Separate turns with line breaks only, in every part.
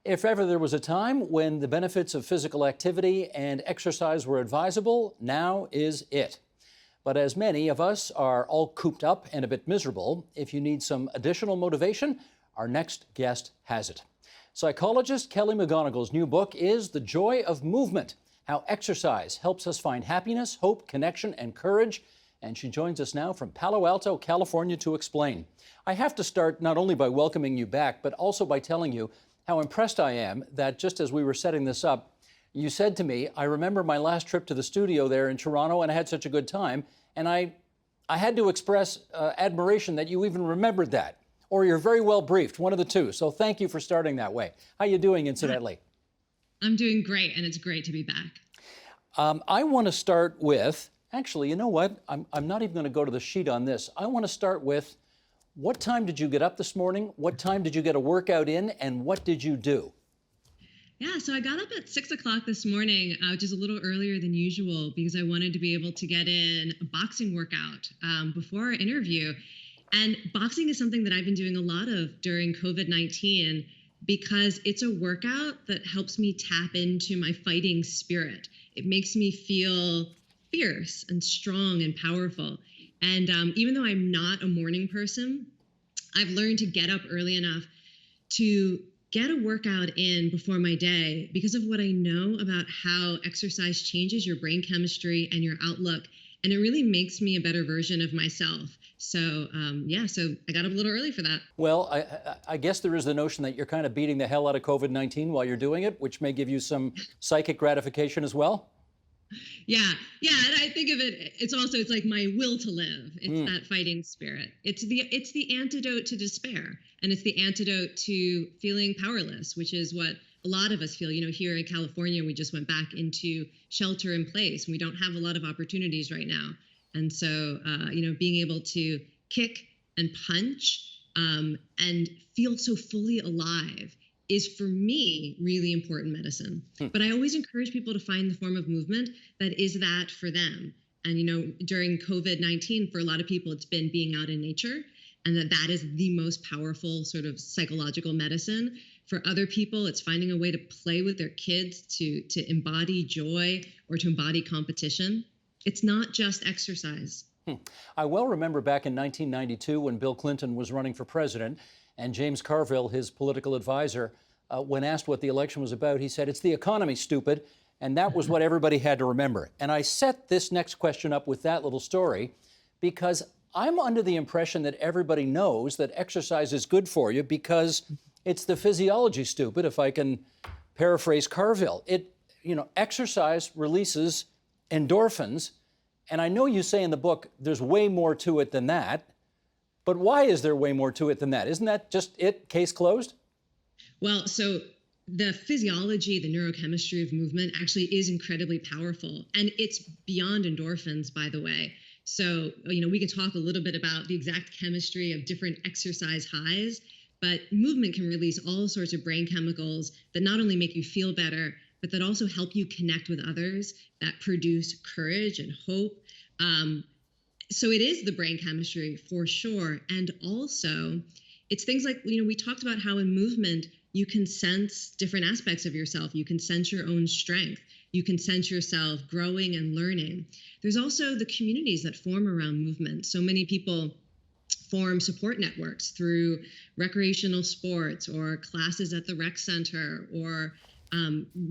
If ever there was a time when the benefits of physical activity and exercise were advisable, now is it. But as many of us are all cooped up and a bit miserable, if you need some additional motivation, our next guest has it. Psychologist Kelly McGonigal's new book is The Joy of Movement: How Exercise Helps Us Find Happiness, Hope, Connection, and Courage. And she joins us now from Palo Alto, California, to explain. I have to start not only by welcoming you back, but also by telling you how impressed I am that just as we were setting this up, you said to me, I remember my last trip to the studio there in Toronto and I had such a good time. And I had to express admiration that you even remembered that. Or you're very well briefed, one of the two. So thank you for starting that way. How you doing, incidentally?
I'm doing great, and it's great to be back.
I want to start with, actually, you know what? I'm not even going to go to the sheet on this. I want to start with, what time did you get up this morning? What time did you get a workout in? And what did you do?
Yeah, so I got up at 6 o'clock this morning, which is a little earlier than usual because I wanted to be able to get in a boxing workout before our interview. And boxing is something that I've been doing a lot of during COVID-19 because it's a workout that helps me tap into my fighting spirit. It makes me feel fierce and strong and powerful. And even though I'm not a morning person, I've learned to get up early enough to get a workout in before my day because of what I know about how exercise changes your brain chemistry and your outlook. And it really makes me a better version of myself. So, so I got up a little early for that.
Well, I guess there is the notion that you're kind of beating the hell out of COVID-19 while you're doing it, which may give you some psychic gratification as well.
Yeah. And I think of it, it's like my will to live. It's that fighting spirit. It's the antidote to despair. And it's the antidote to feeling powerless, which is what a lot of us feel. You know, here in California, we just went back into shelter in place. We don't have a lot of opportunities right now. And so, being able to kick and punch and feel so fully alive is, for me, really important medicine. But I always encourage people to find the form of movement that is that for them. And, during COVID-19, for a lot of people, it's been being out in nature, and that is the most powerful sort of psychological medicine. For other people, it's finding a way to play with their kids, to embody joy or to embody competition. It's not just exercise.
I well remember back in 1992 when Bill Clinton was running for president, and James Carville, his political advisor, when asked what the election was about, he said, "It's the economy, stupid." And that was what everybody had to remember. And I set this next question up with that little story because I'm under the impression that everybody knows that exercise is good for you because it's the physiology, stupid, if I can paraphrase Carville. Exercise releases endorphins. And I know you say in the book there's way more to it than that. But why is there way more to it than that? Isn't that just it, case closed?
Well, so the physiology, the neurochemistry of movement actually is incredibly powerful. And it's beyond endorphins, by the way. So, we can talk a little bit about the exact chemistry of different exercise highs, but movement can release all sorts of brain chemicals that not only make you feel better, but that also help you connect with others, that produce courage and hope. So it is the brain chemistry for sure. And also it's things like, we talked about how in movement, you can sense different aspects of yourself. You can sense your own strength. You can sense yourself growing and learning. There's also the communities that form around movement. So many people form support networks through recreational sports or classes at the rec center or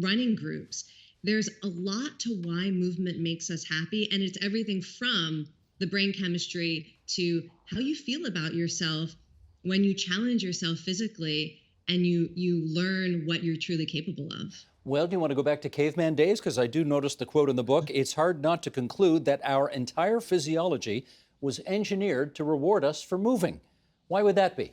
running groups. There's a lot to why movement makes us happy. And it's everything from the brain chemistry to how you feel about yourself when you challenge yourself physically and you learn what you're truly capable of.
Well, do you want to go back to caveman days? Because I do notice the quote in the book, it's hard not to conclude that our entire physiology was engineered to reward us for moving. Why would that be?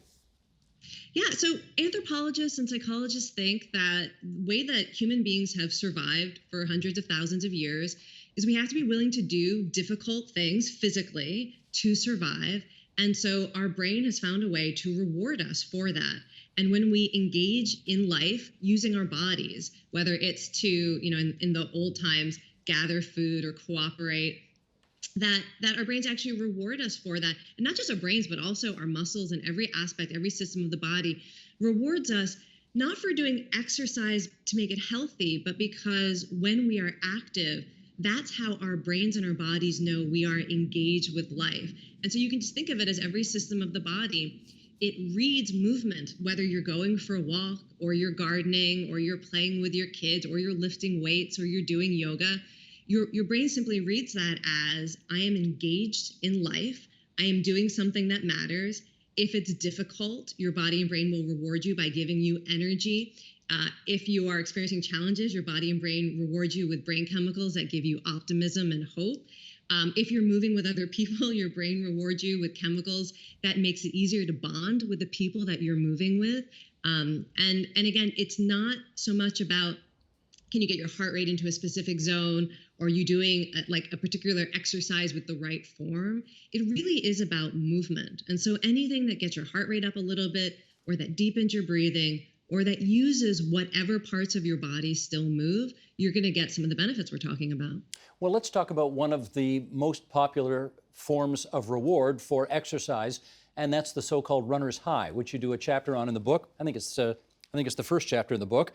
Yeah, so anthropologists and psychologists think that the way that human beings have survived for hundreds of thousands of years is we have to be willing to do difficult things physically to survive. And so our brain has found a way to reward us for that. And when we engage in life using our bodies, whether it's to, in the old times, gather food or cooperate, that our brains actually reward us for that. And not just our brains, but also our muscles and every aspect, every system of the body rewards us Not for doing exercise to make it healthy, but because when we are active, that's how our brains and our bodies know we are engaged with life. And so you can just think of it as every system of the body. It reads movement, whether you're going for a walk or you're gardening or you're playing with your kids or you're lifting weights or you're doing yoga. Your brain simply reads that as I am engaged in life. I am doing something that matters. If it's difficult, your body and brain will reward you by giving you energy. If you are experiencing challenges, your body and brain reward you with brain chemicals that give you optimism and hope. If you're moving with other people, your brain rewards you with chemicals that makes it easier to bond with the people that you're moving with. And again, it's not so much about can you get your heart rate into a specific zone, or are you doing like a particular exercise with the right form? It really is about movement. And so anything that gets your heart rate up a little bit, or that deepens your breathing, or that uses whatever parts of your body still move, you're going to get some of the benefits we're talking about.
Well, let's talk about one of the most popular forms of reward for exercise, and that's the so-called runner's high, which you do a chapter on in the book. I think it's the first chapter in the book.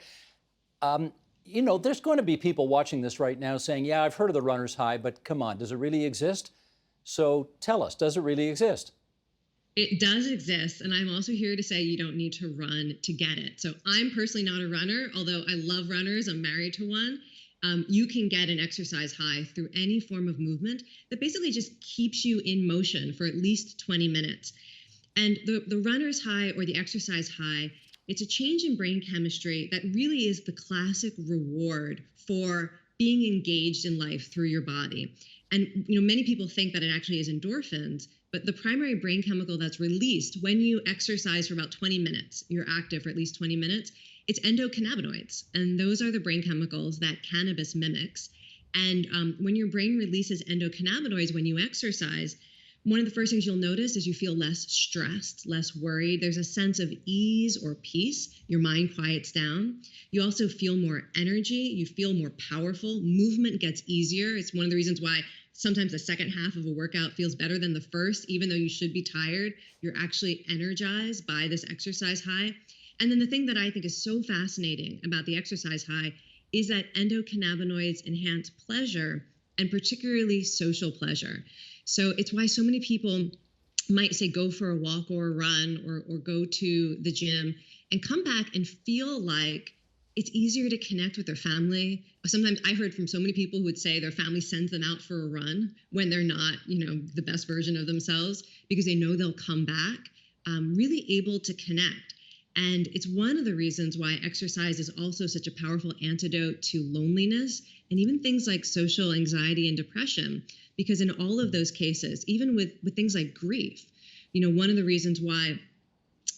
You know, there's going to be people watching this right now saying, yeah, I've heard of the runner's high, but come on, does it really exist? So tell us, does it really exist?
It does exist. And I'm also here to say you don't need to run to get it. So I'm personally not a runner, although I love runners. I'm married to one. You can get an exercise high through any form of movement that basically just keeps you in motion for at least 20 minutes. And the runner's high or the exercise high, it's a change in brain chemistry that really is the classic reward for being engaged in life through your body. And many people think that it actually is endorphins, but the primary brain chemical that's released when you exercise for about 20 minutes, you're active for at least 20 minutes, it's endocannabinoids. And those are the brain chemicals that cannabis mimics. And when your brain releases endocannabinoids when you exercise, one of the first things you'll notice is you feel less stressed, less worried. There's a sense of ease or peace. Your mind quiets down. You also feel more energy. You feel more powerful. Movement gets easier. It's one of the reasons why sometimes the second half of a workout feels better than the first. Even though you should be tired, you're actually energized by this exercise high. And then the thing that I think is so fascinating about the exercise high is that endocannabinoids enhance pleasure, and particularly social pleasure. So it's why so many people might say go for a walk or a run or go to the gym and come back and feel like it's easier to connect with their family. Sometimes I heard from so many people who would say their family sends them out for a run when they're not, the best version of themselves, because they know they'll come back, really able to connect. And it's one of the reasons why exercise is also such a powerful antidote to loneliness and even things like social anxiety and depression. Because in all of those cases, even with things like grief, one of the reasons why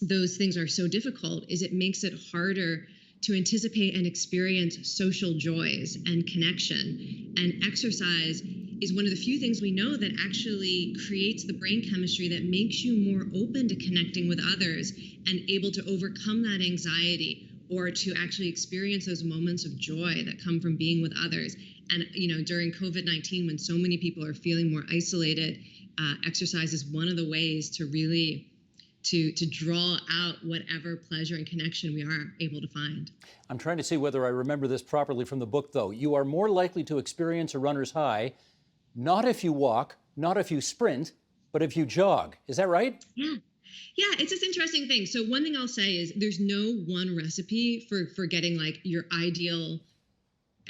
those things are so difficult is it makes it harder to anticipate and experience social joys and connection. And exercise is one of the few things we know that actually creates the brain chemistry that makes you more open to connecting with others and able to overcome that anxiety or to actually experience those moments of joy that come from being with others. And during COVID-19, when so many people are feeling more isolated, exercise is one of the ways to really to draw out whatever pleasure and connection we are able to find.
I'm trying to see whether I remember this properly from the book, though. You are more likely to experience a runner's high, not if you walk, not if you sprint, but if you jog. Is that right?
Yeah. Yeah, it's this interesting thing. So one thing I'll say is there's no one recipe for getting like your ideal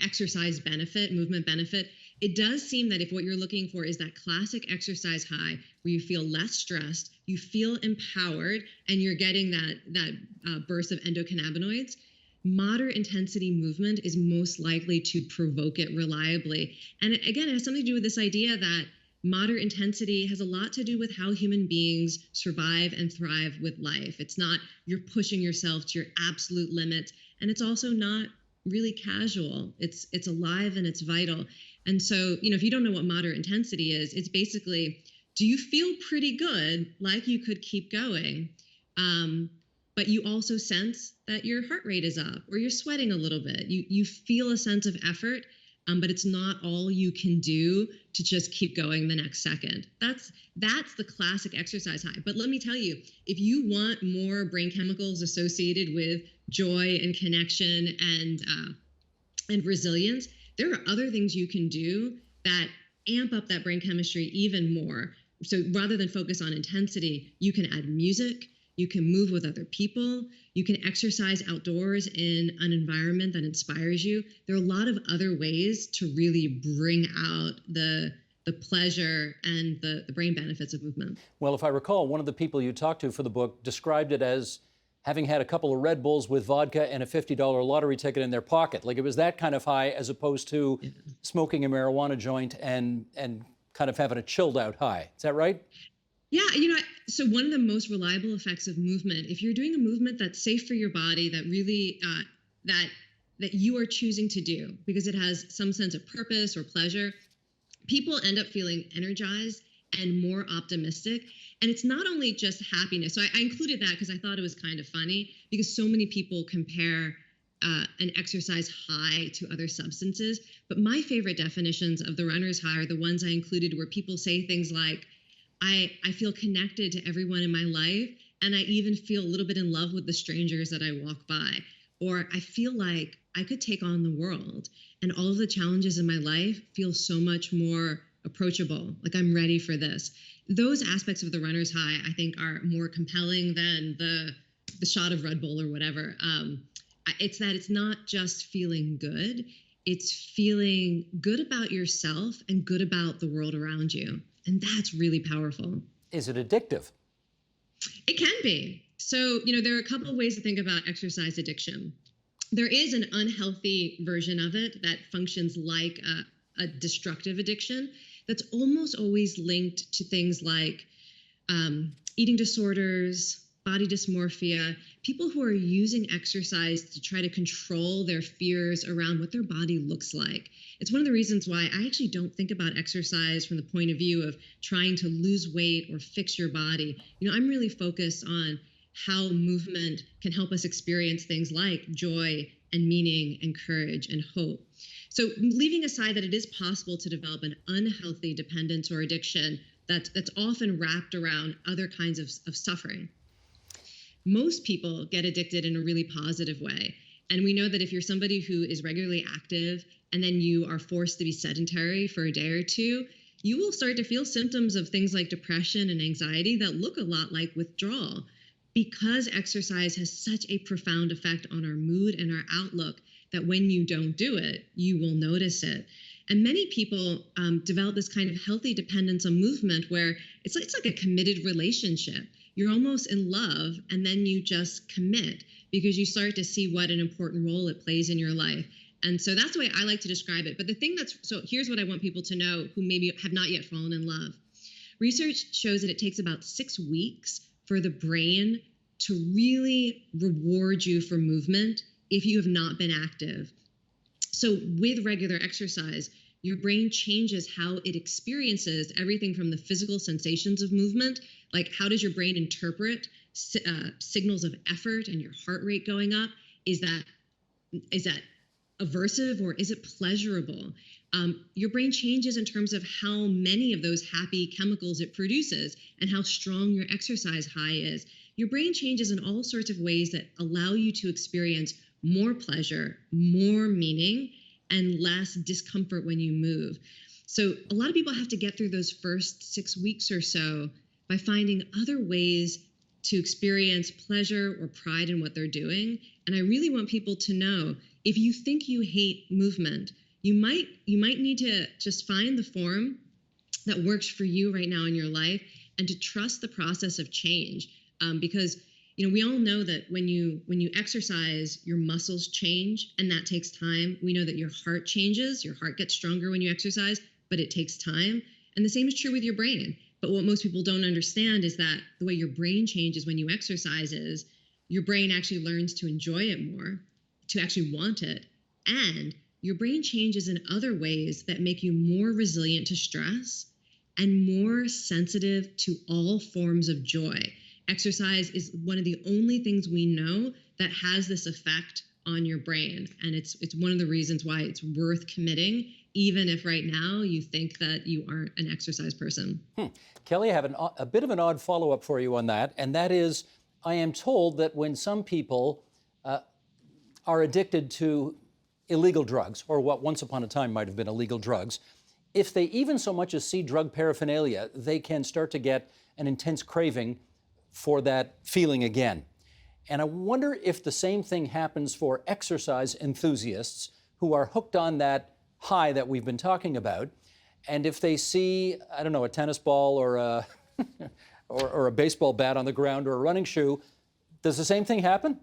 exercise benefit, movement benefit. It does seem that if what you're looking for is that classic exercise high where you feel less stressed, you feel empowered, and you're getting that burst of endocannabinoids, moderate intensity movement is most likely to provoke it reliably. And again, it has something to do with this idea that moderate intensity has a lot to do with how human beings survive and thrive with life. It's not you're pushing yourself to your absolute limit, and it's also not really casual. It's alive and it's vital. And so, if you don't know what moderate intensity is, it's basically, do you feel pretty good, like you could keep going, but you also sense that your heart rate is up or you're sweating a little bit. You feel a sense of effort, but it's not all you can do to just keep going the next second. That's the classic exercise high. But let me tell you, if you want more brain chemicals associated with joy and connection and resilience, there are other things you can do that amp up that brain chemistry even more. So rather than focus on intensity, you can add music, you can move with other people, you can exercise outdoors in an environment that inspires you. There are a lot of other ways to really bring out the pleasure and the brain benefits of movement.
Well, if I recall, one of the people you talked to for the book described it as having had a couple of Red Bulls with vodka and a $50 lottery ticket in their pocket. Like it was that kind of high as opposed to smoking a marijuana joint and kind of having a chilled out high. Is that right?
Yeah, so one of the most reliable effects of movement, if you're doing a movement that's safe for your body, that really that you are choosing to do because it has some sense of purpose or pleasure, people end up feeling energized and more optimistic. And it's not only just happiness. So I included that because I thought it was kind of funny because so many people compare an exercise high to other substances. But my favorite definitions of the runner's high are the ones I included where people say things like, I feel connected to everyone in my life, and I even feel a little bit in love with the strangers that I walk by. Or I feel like I could take on the world, and all of the challenges in my life feel so much more approachable, like I'm ready for this. Those aspects of the runner's high, I think, are more compelling than the shot of Red Bull or whatever. It's that it's not just feeling good, it's feeling good about yourself and good about the world around you. And that's really powerful.
Is it addictive?
It can be. So, there are a couple of ways to think about exercise addiction. There is an unhealthy version of it that functions like a destructive addiction that's almost always linked to things like eating disorders, body dysmorphia, people who are using exercise to try to control their fears around what their body looks like. It's one of the reasons why I actually don't think about exercise from the point of view of trying to lose weight or fix your body. I'm really focused on how movement can help us experience things like joy and meaning and courage and hope. So leaving aside that it is possible to develop an unhealthy dependence or addiction that's often wrapped around other kinds of suffering. Most people get addicted in a really positive way. And we know that if you're somebody who is regularly active and then you are forced to be sedentary for a day or two, you will start to feel symptoms of things like depression and anxiety that look a lot like withdrawal because exercise has such a profound effect on our mood and our outlook that when you don't do it, you will notice it. And many people develop this kind of healthy dependence on movement where it's like a committed relationship. You're almost in love and then you just commit because you start to see what an important role it plays in your life. And so that's the way I like to describe it. But the thing so here's what I want people to know who maybe have not yet fallen in love. Research shows that it takes about 6 weeks for the brain to really reward you for movement if you have not been active. So with regular exercise, your brain changes how it experiences everything from the physical sensations of movement, like how does your brain interpret signals of effort and your heart rate going up? Is that aversive or is it pleasurable? Your brain changes in terms of how many of those happy chemicals it produces and how strong your exercise high is. Your brain changes in all sorts of ways that allow you to experience more pleasure, more meaning, and less discomfort when you move. So a lot of people have to get through those first 6 weeks or so by finding other ways to experience pleasure or pride in what they're doing. And I really want people to know, if you think you hate movement, you might need to just find the form that works for you right now in your life and to trust the process of change. Because we all know that when you exercise, your muscles change, and that takes time. We know that your heart changes. Your heart gets stronger when you exercise, but it takes time. And the same is true with your brain. But what most people don't understand is that the way your brain changes when you exercise is your brain actually learns to enjoy it more, to actually want it. And your brain changes in other ways that make you more resilient to stress and more sensitive to all forms of joy. Exercise is one of the only things we know that has this effect on your brain. And it's one of the reasons why it's worth committing, even if right now you think that you aren't an exercise person.
Kelly, I have a bit of an odd follow-up for you on that, and that is, I am told that when some people are addicted to illegal drugs, or what once upon a time might have been illegal drugs, if they even so much as see drug paraphernalia, they can start to get an intense craving for that feeling again. And I wonder if the same thing happens for exercise enthusiasts who are hooked on that high that we've been talking about. And if they see, I don't know, a tennis ball or a, or a baseball bat on the ground or a running shoe, does the same thing happen?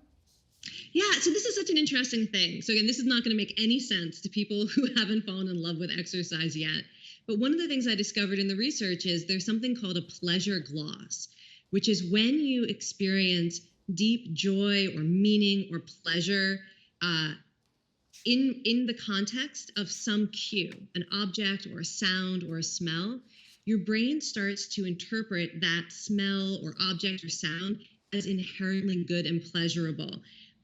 Yeah, so this is such an interesting thing. So again, this is not going to make any sense to people who haven't fallen in love with exercise yet. But one of the things I discovered in the research is there's something called a pleasure gloss, which is when you experience deep joy or meaning or pleasure in the context of some cue, an object or a sound or a smell, your brain starts to interpret that smell or object or sound as inherently good and pleasurable.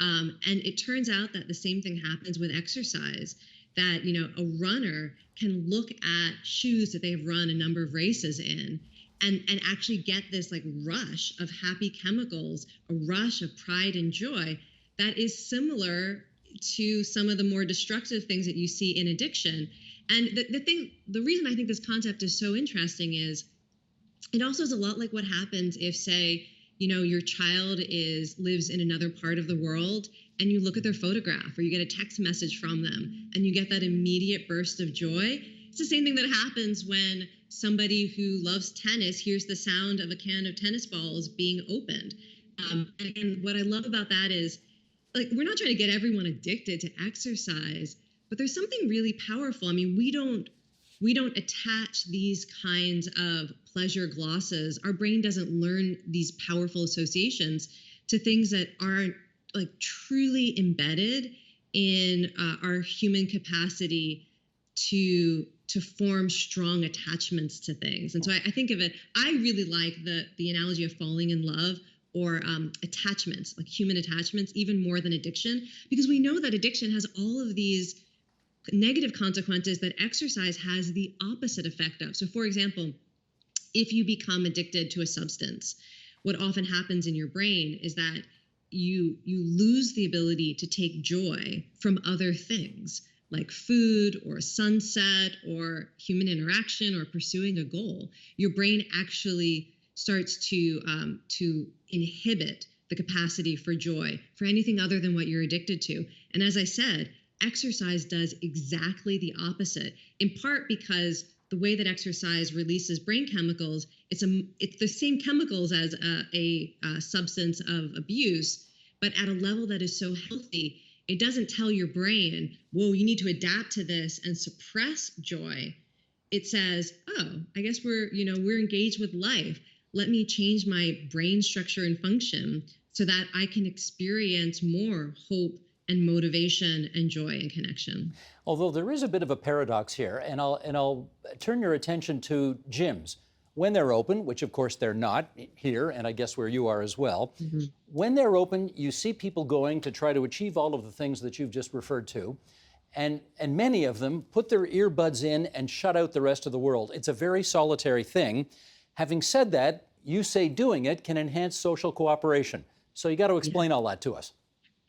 And it turns out that the same thing happens with exercise, that, you know, a runner can look at shoes that they have run a number of races in and actually get this like rush of happy chemicals, a rush of pride and joy that is similar to some of the more destructive things that you see in addiction. And the reason I think this concept is so interesting is it also is a lot like what happens if, say, you know, your child lives in another part of the world and you look at their photograph or you get a text message from them and you get that immediate burst of joy. It's the same thing that happens when somebody who loves tennis hears the sound of a can of tennis balls being opened. And what I love about that is, like, we're not trying to get everyone addicted to exercise, but there's something really powerful. I mean, we don't attach these kinds of pleasure glosses. Our brain doesn't learn these powerful associations to things that aren't like truly embedded in our human capacity to form strong attachments to things. And so I think of it, I really like the analogy of falling in love or attachments, like human attachments, even more than addiction, because we know that addiction has all of these negative consequences that exercise has the opposite effect of. So for example, if you become addicted to a substance, what often happens in your brain is that you lose the ability to take joy from other things like food or a sunset or human interaction or pursuing a goal. Your brain actually starts to inhibit the capacity for joy for anything other than what you're addicted to. And as I said, exercise does exactly the opposite, in part because the way that exercise releases brain chemicals, it's the same chemicals as a substance of abuse, but at a level that is so healthy, it doesn't tell your brain, whoa, you need to adapt to this and suppress joy. It says, oh, I guess we're engaged with life. Let me change my brain structure and function so that I can experience more hope and motivation and joy and connection.
Although there is a bit of a paradox here, and I'll turn your attention to gyms. When they're open, which of course they're not here, and I guess where you are as well, when they're open, you see people going to try to achieve all of the things that you've just referred to, and many of them put their earbuds in and shut out the rest of the world. It's a very solitary thing. Having said that, you say doing it can enhance social cooperation. So you got to explain all that to us.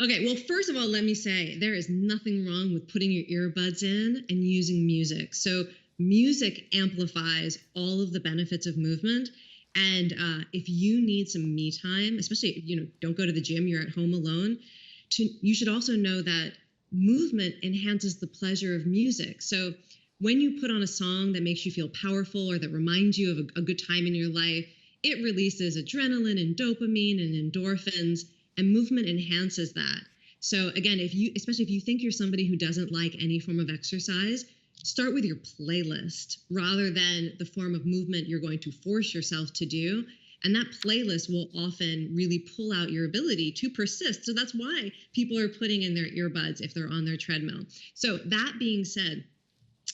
Okay, well, first of all, let me say there is nothing wrong with putting your earbuds in and using music. So music amplifies all of the benefits of movement. And if you need some me time, especially, don't go to the gym, you're at home alone, you should also know that movement enhances the pleasure of music. So when you put on a song that makes you feel powerful or that reminds you of a good time in your life, it releases adrenaline and dopamine and endorphins, and movement enhances that. So again, especially if you think you're somebody who doesn't like any form of exercise, start with your playlist rather than the form of movement you're going to force yourself to do. And that playlist will often really pull out your ability to persist. So that's why people are putting in their earbuds if they're on their treadmill. So that being said,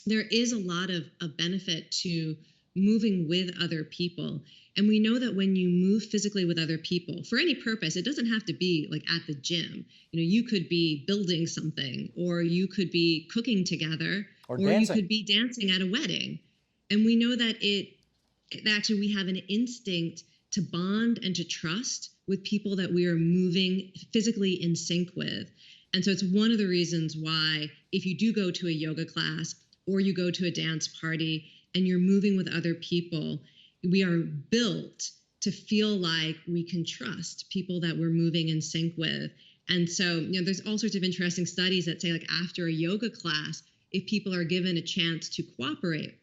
there is a lot of benefit to moving with other people. And we know that when you move physically with other people for any purpose, it doesn't have to be like at the gym. You could be building something, or you could be cooking together,
Or
or you
dancing.
could be dancing at a wedding. And we know that that actually we have an instinct to bond and to trust with people that we are moving physically in sync with. And so it's one of the reasons why if you do go to a yoga class or you go to a dance party and you're moving with other people, we are built to feel like we can trust people that we're moving in sync with. And so, there's all sorts of interesting studies that say, like, after a yoga class, if people are given a chance to cooperate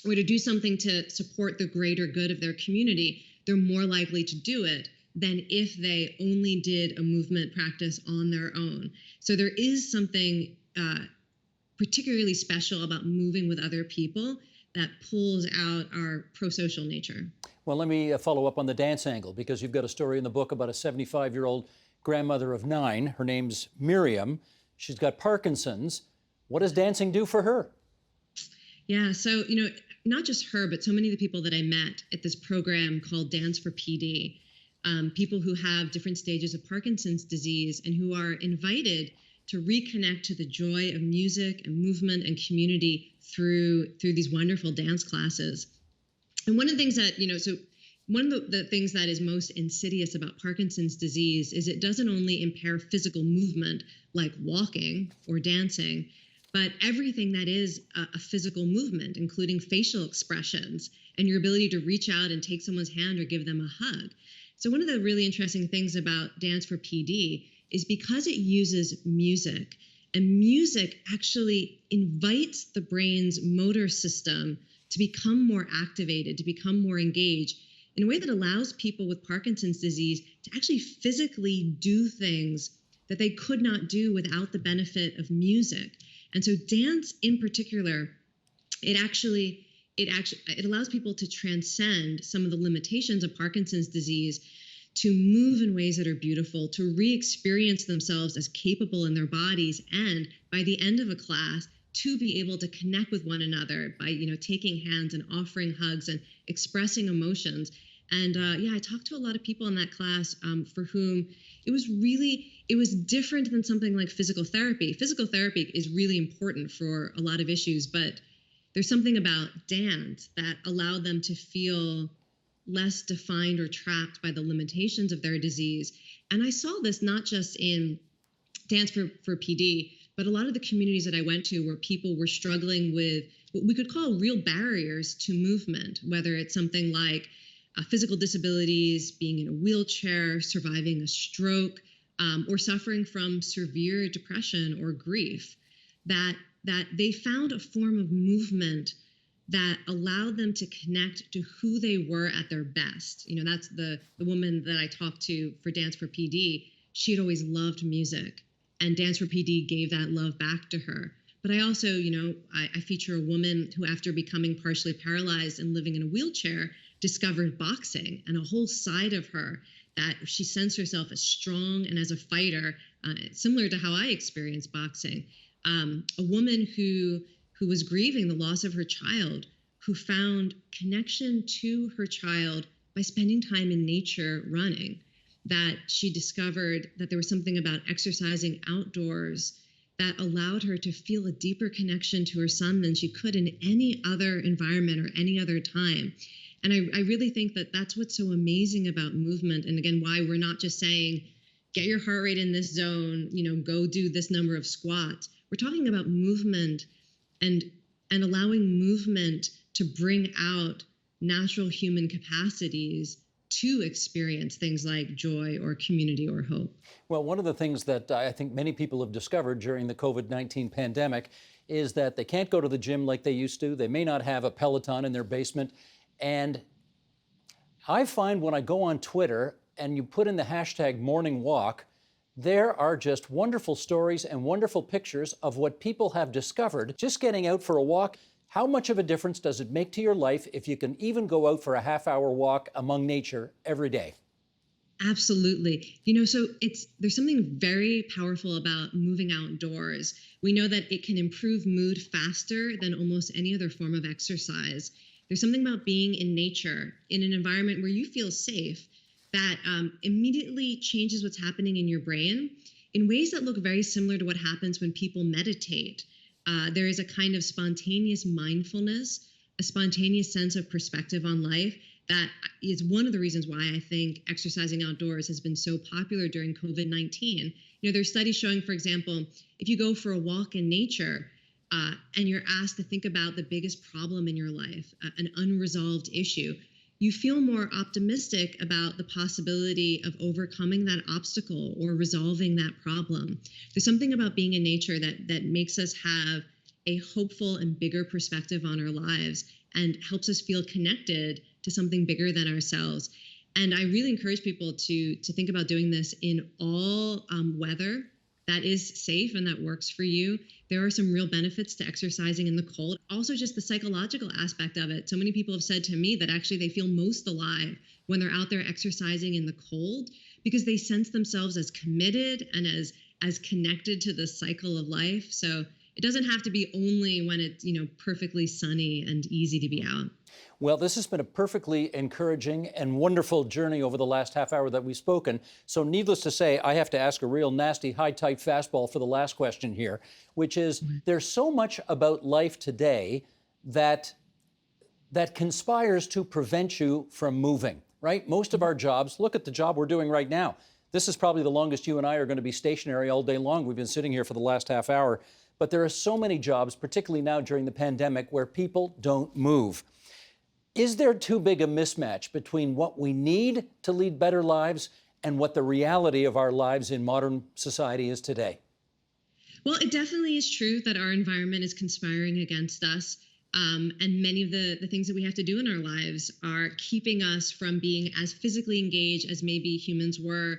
or to do something to support the greater good of their community, they're more likely to do it than if they only did a movement practice on their own. So there is something particularly special about moving with other people that pulls out our pro-social nature.
Well, let me follow up on the dance angle, because you've got a story in the book about a 75-year-old grandmother of 9. Her name's Miriam. She's got Parkinson's. What does dancing do for her?
Yeah, so, not just her, but so many of the people that I met at this program called Dance for PD, people who have different stages of Parkinson's disease and who are invited to reconnect to the joy of music and movement and community through these wonderful dance classes. And one of the things that, one of the things that is most insidious about Parkinson's disease is it doesn't only impair physical movement like walking or dancing, but everything that is a physical movement, including facial expressions and your ability to reach out and take someone's hand or give them a hug. So one of the really interesting things about Dance for PD is because it uses music, and music actually invites the brain's motor system to become more activated, to become more engaged in a way that allows people with Parkinson's disease to actually physically do things that they could not do without the benefit of music. And so dance in particular, it allows people to transcend some of the limitations of Parkinson's disease, to move in ways that are beautiful, to re-experience themselves as capable in their bodies, and by the end of a class, to be able to connect with one another by, taking hands and offering hugs and expressing emotions. And I talked to a lot of people in that class for whom it was different than something like physical therapy. Physical therapy is really important for a lot of issues, but there's something about dance that allowed them to feel less defined or trapped by the limitations of their disease. And I saw this not just in Dance for PD, but a lot of the communities that I went to where people were struggling with what we could call real barriers to movement, whether it's something like physical disabilities, being in a wheelchair, surviving a stroke, or suffering from severe depression or grief, that they found a form of movement that allowed them to connect to who they were at their best. That's the woman that I talked to for Dance for PD. She had always loved music, and Dance for PD gave that love back to her. But I also, I feature a woman who, after becoming partially paralyzed and living in a wheelchair, discovered boxing, and a whole side of her that she sensed herself as strong and as a fighter, similar to how I experienced boxing. A woman who was grieving the loss of her child, who found connection to her child by spending time in nature running, that she discovered that there was something about exercising outdoors that allowed her to feel a deeper connection to her son than she could in any other environment or any other time. And I really think that that's what's so amazing about movement. And again, why we're not just saying, get your heart rate in this zone, go do this number of squats. We're talking about movement and allowing movement to bring out natural human capacities to experience things like joy or community or hope.
Well, one of the things that I think many people have discovered during the COVID-19 pandemic is that they can't go to the gym like they used to. They may not have a Peloton in their basement. And I find when I go on Twitter and you put in the hashtag morning walk, there are just wonderful stories and wonderful pictures of what people have discovered just getting out for a walk. How much of a difference does it make to your life if you can even go out for a half-hour walk among nature every day?
Absolutely. So there's something very powerful about moving outdoors. We know that it can improve mood faster than almost any other form of exercise. There's something about being in nature, in an environment where you feel safe, that immediately changes what's happening in your brain in ways that look very similar to what happens when people meditate. There is a kind of spontaneous mindfulness, a spontaneous sense of perspective on life that is one of the reasons why I think exercising outdoors has been so popular during COVID-19. There's studies showing, for example, if you go for a walk in nature and you're asked to think about the biggest problem in your life, an unresolved issue, you feel more optimistic about the possibility of overcoming that obstacle or resolving that problem. There's something about being in nature that makes us have a hopeful and bigger perspective on our lives and helps us feel connected to something bigger than ourselves. And I really encourage people to think about doing this in all weather that is safe and that works for you. There are some real benefits to exercising in the cold. Also, just the psychological aspect of it. So many people have said to me that actually they feel most alive when they're out there exercising in the cold because they sense themselves as committed and as connected to the cycle of life. So it doesn't have to be only when it's, perfectly sunny and easy to be out.
Well, this has been a perfectly encouraging and wonderful journey over the last half hour that we've spoken. So needless to say, I have to ask a real nasty, high-type fastball for the last question here, which is there's so much about life today that conspires to prevent you from moving, right? Most of our jobs, look at the job we're doing right now. This is probably the longest you and I are going to be stationary all day long. We've been sitting here for the last half hour. But there are so many jobs, particularly now during the pandemic, where people don't move. Is there too big a mismatch between what we need to lead better lives and what the reality of our lives in modern society is today?
Well, it definitely is true that our environment is conspiring against us. And many of the things that we have to do in our lives are keeping us from being as physically engaged as maybe humans were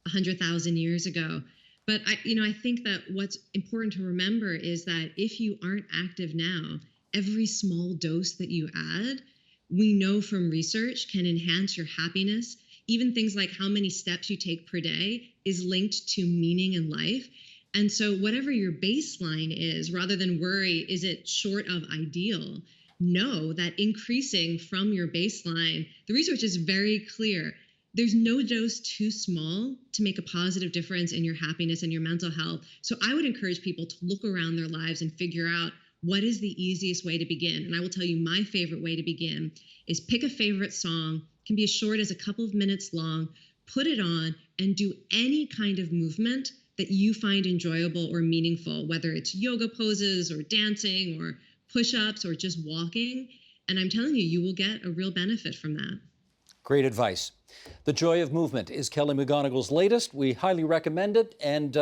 100,000 years ago. But I think that what's important to remember is that if you aren't active now, every small dose that you add, we know from research can enhance your happiness. Even things like how many steps you take per day is linked to meaning in life. And so whatever your baseline is, rather than worry, is it short of ideal? Know that increasing from your baseline, the research is very clear. There's no dose too small to make a positive difference in your happiness and your mental health. So I would encourage people to look around their lives and figure out what is the easiest way to begin. And I will tell you my favorite way to begin is pick a favorite song, can be as short as a couple of minutes long, put it on and do any kind of movement that you find enjoyable or meaningful, whether it's yoga poses or dancing or push-ups or just walking. And I'm telling you, you will get a real benefit from that.
Great advice. The Joy of Movement is Kelly McGonigal's latest. We highly recommend it. And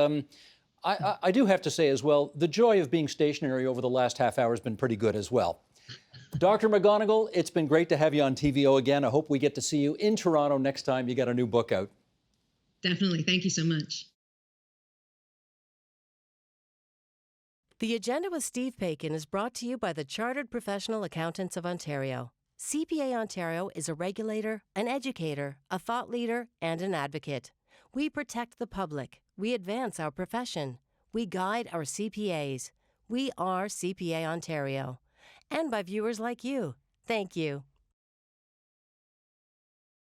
I do have to say as well, the joy of being stationary over the last half hour has been pretty good as well. Dr. McGonigal, it's been great to have you on TVO again. I hope we get to see you in Toronto next time you get a new book out.
Definitely. Thank you so much.
The Agenda with Steve Paikin is brought to you by the Chartered Professional Accountants of Ontario. CPA Ontario is a regulator, an educator, a thought leader, and an advocate. We protect the public. We advance our profession. We guide our CPAs. We are CPA Ontario. And by viewers like you. Thank you.